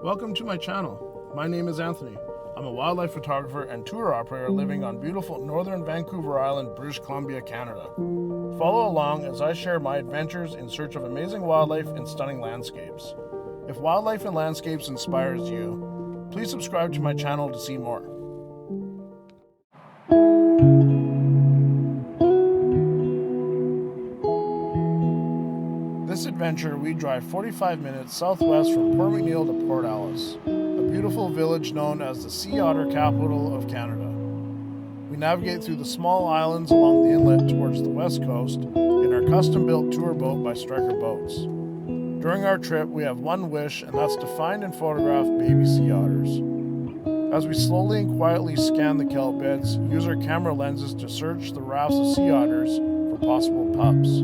Welcome to my channel. My name is Anthony. I'm a wildlife photographer and tour operator living on beautiful northern Vancouver Island, British Columbia, Canada. Follow along as I share my adventures in search of amazing wildlife and stunning landscapes. If wildlife and landscapes inspires you, please subscribe to my channel to see more. This adventure, we drive 45 minutes southwest from Port McNeill to Port Alice, a beautiful village known as the Sea Otter capital of Canada. We navigate through the small islands along the inlet towards the west coast in our custom-built tour boat by Striker Boats. During our trip, we have one wish, and that's to find and photograph baby sea otters. As we slowly and quietly scan the kelp beds, use our camera lenses to search the rafts of sea otters for possible pups.